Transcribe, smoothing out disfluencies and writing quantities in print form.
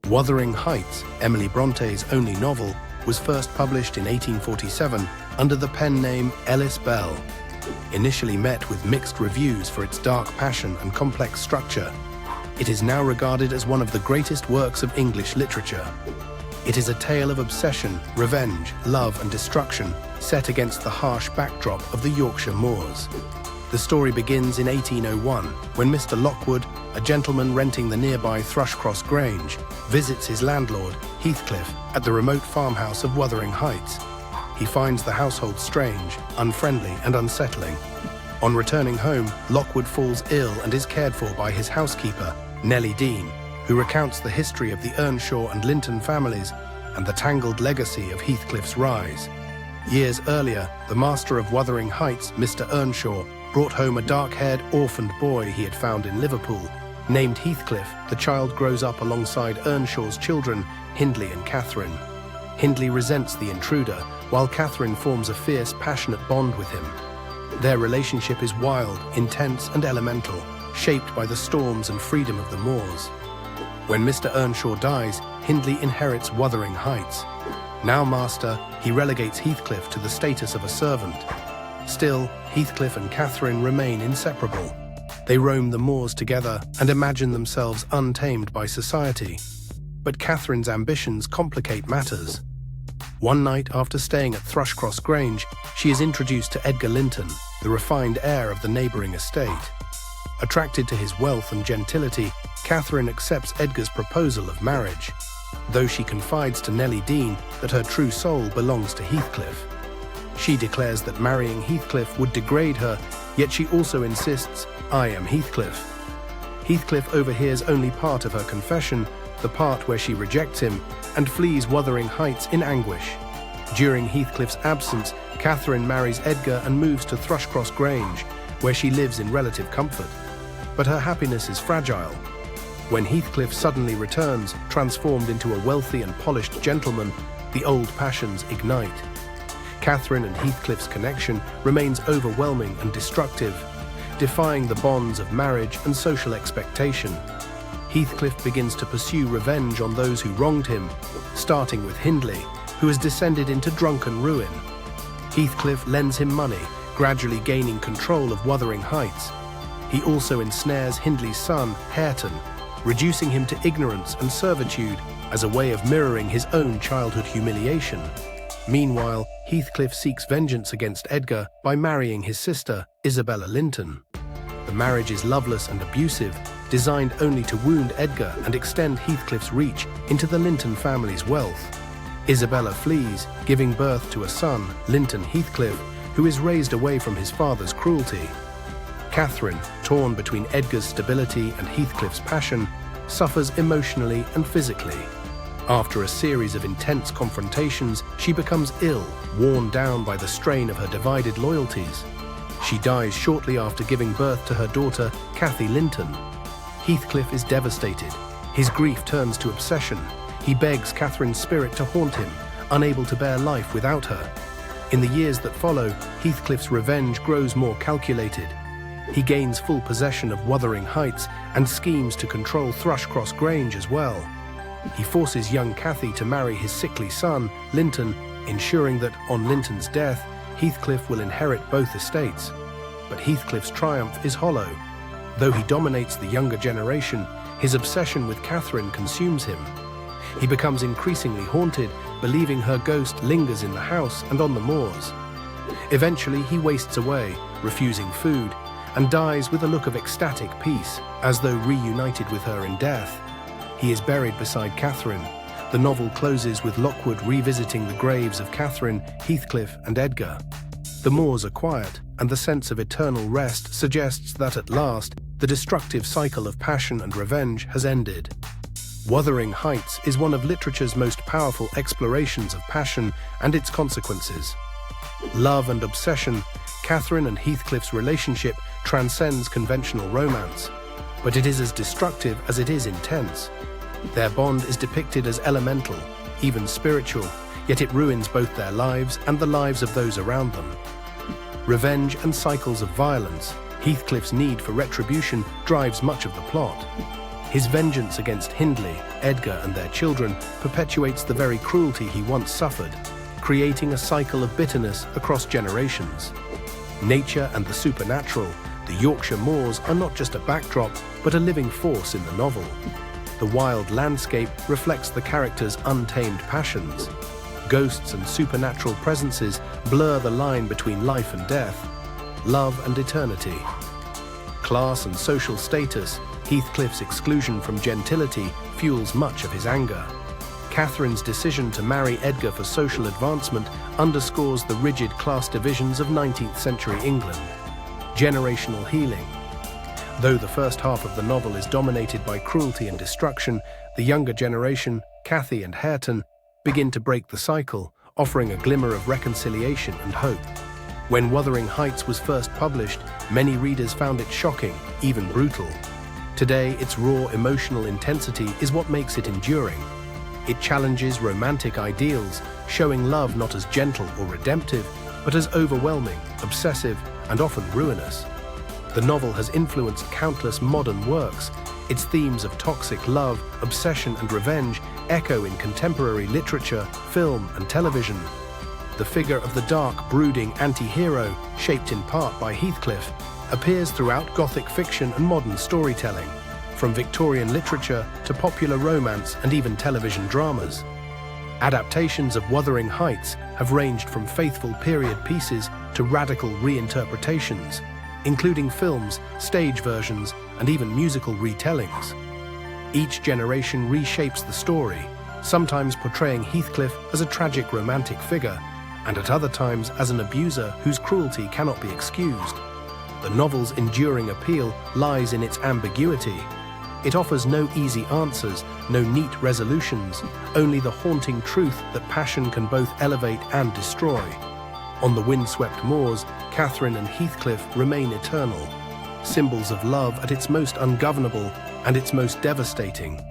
Wuthering Heights, Emily Bronte's only novel, was first published in 1847 under the pen name Ellis Bell. Initially met with mixed reviews for its dark passion and complex structure, it is now regarded as one of the greatest works of English literature. It is a tale of obsession, revenge, love and destruction set against the harsh backdrop of the Yorkshire moors. The story begins in 1801 when Mr. Lockwood, a gentleman renting the nearby Thrushcross Grange, visits his landlord, Heathcliff, at the remote farmhouse of Wuthering Heights. He finds the household strange, unfriendly and unsettling. On returning home, Lockwood falls ill and is cared for by his housekeeper, Nellie Dean, who recounts the history of the Earnshaw and Linton families and the tangled legacy of Heathcliff's rise. Years earlier, the master of Wuthering Heights, Mr. Earnshaw, brought home a dark-haired orphaned boy he had found in Liverpool. Named Heathcliff, the child grows up alongside Earnshaw's children, Hindley and Catherine. Hindley resents the intruder, while Catherine forms a fierce, passionate bond with him. Their relationship is wild, intense and elemental, shaped by the storms and freedom of the moors. When Mr. Earnshaw dies, Hindley inherits Wuthering Heights. Now master, he relegates Heathcliff to the status of a servant. Still, Heathcliff and Catherine remain inseparable. They roam the moors together and imagine themselves untamed by society. But Catherine's ambitions complicate matters. One night, after staying at Thrushcross Grange, she is introduced to Edgar Linton, the refined heir of the neighbouring estate. Attracted to his wealth and gentility, Catherine accepts Edgar's proposal of marriage, though she confides to Nellie Dean that her true soul belongs to Heathcliff. She declares that marrying Heathcliff would degrade her, yet she also insists, "I am Heathcliff." Heathcliff overhears only part of her confession, the part where she rejects him, and flees Wuthering Heights in anguish. During Heathcliff's absence, Catherine marries Edgar and moves to Thrushcross Grange, where she lives in relative comfort. But her happiness is fragile. When Heathcliff suddenly returns, transformed into a wealthy and polished gentleman, the old passions ignite. Catherine and Heathcliff's connection remains overwhelming and destructive, defying the bonds of marriage and social expectation. Heathcliff begins to pursue revenge on those who wronged him, starting with Hindley, who has descended into drunken ruin. Heathcliff lends him money, gradually gaining control of Wuthering Heights. He also ensnares Hindley's son, Hareton, reducing him to ignorance and servitude as a way of mirroring his own childhood humiliation. Meanwhile, Heathcliff seeks vengeance against Edgar by marrying his sister, Isabella Linton. The marriage is loveless and abusive, designed only to wound Edgar and extend Heathcliff's reach into the Linton family's wealth. Isabella flees, giving birth to a son, Linton Heathcliff, who is raised away from his father's cruelty. Catherine, torn between Edgar's stability and Heathcliff's passion, suffers emotionally and physically. After a series of intense confrontations, she becomes ill, worn down by the strain of her divided loyalties. She dies shortly after giving birth to her daughter, Cathy Linton. Heathcliff is devastated. His grief turns to obsession. He begs Catherine's spirit to haunt him, unable to bear life without her. In the years that follow, Heathcliff's revenge grows more calculated. He gains full possession of Wuthering Heights and schemes to control Thrushcross Grange as well. He forces young Cathy to marry his sickly son, Linton, ensuring that, on Linton's death, Heathcliff will inherit both estates. But Heathcliff's triumph is hollow. Though he dominates the younger generation, his obsession with Catherine consumes him. He becomes increasingly haunted, believing her ghost lingers in the house and on the moors. Eventually, he wastes away, refusing food, and dies with a look of ecstatic peace, as though reunited with her in death. He is buried beside Catherine. The novel closes with Lockwood revisiting the graves of Catherine, Heathcliff, and Edgar. The moors are quiet, and the sense of eternal rest suggests that at last, the destructive cycle of passion and revenge has ended. Wuthering Heights is one of literature's most powerful explorations of passion and its consequences. Love and obsession, Catherine and Heathcliff's relationship transcends conventional romance, but it is as destructive as it is intense. Their bond is depicted as elemental, even spiritual, yet it ruins both their lives and the lives of those around them. Revenge and cycles of violence, Heathcliff's need for retribution drives much of the plot. His vengeance against Hindley, Edgar, and their children perpetuates the very cruelty he once suffered, creating a cycle of bitterness across generations. Nature and the supernatural, the Yorkshire moors, are not just a backdrop, but a living force in the novel. The wild landscape reflects the characters' untamed passions. Ghosts and supernatural presences blur the line between life and death, love and eternity. Class and social status, Heathcliff's exclusion from gentility, fuels much of his anger. Catherine's decision to marry Edgar for social advancement underscores the rigid class divisions of 19th century England. Generational healing. Though the first half of the novel is dominated by cruelty and destruction, the younger generation, Cathy and Hareton, begin to break the cycle, offering a glimmer of reconciliation and hope. When Wuthering Heights was first published, many readers found it shocking, even brutal. Today, its raw emotional intensity is what makes it enduring. It challenges romantic ideals, showing love not as gentle or redemptive, but as overwhelming, obsessive, and often ruinous. The novel has influenced countless modern works. Its themes of toxic love, obsession, and revenge echo in contemporary literature, film, and television. The figure of the dark, brooding anti-hero, shaped in part by Heathcliff, appears throughout Gothic fiction and modern storytelling, from Victorian literature to popular romance and even television dramas. Adaptations of Wuthering Heights have ranged from faithful period pieces to radical reinterpretations, including films, stage versions, and even musical retellings. Each generation reshapes the story, sometimes portraying Heathcliff as a tragic romantic figure, and at other times as an abuser whose cruelty cannot be excused. The novel's enduring appeal lies in its ambiguity. It offers no easy answers, no neat resolutions, only the haunting truth that passion can both elevate and destroy. On the windswept moors, Catherine and Heathcliff remain eternal, symbols of love at its most ungovernable and its most devastating.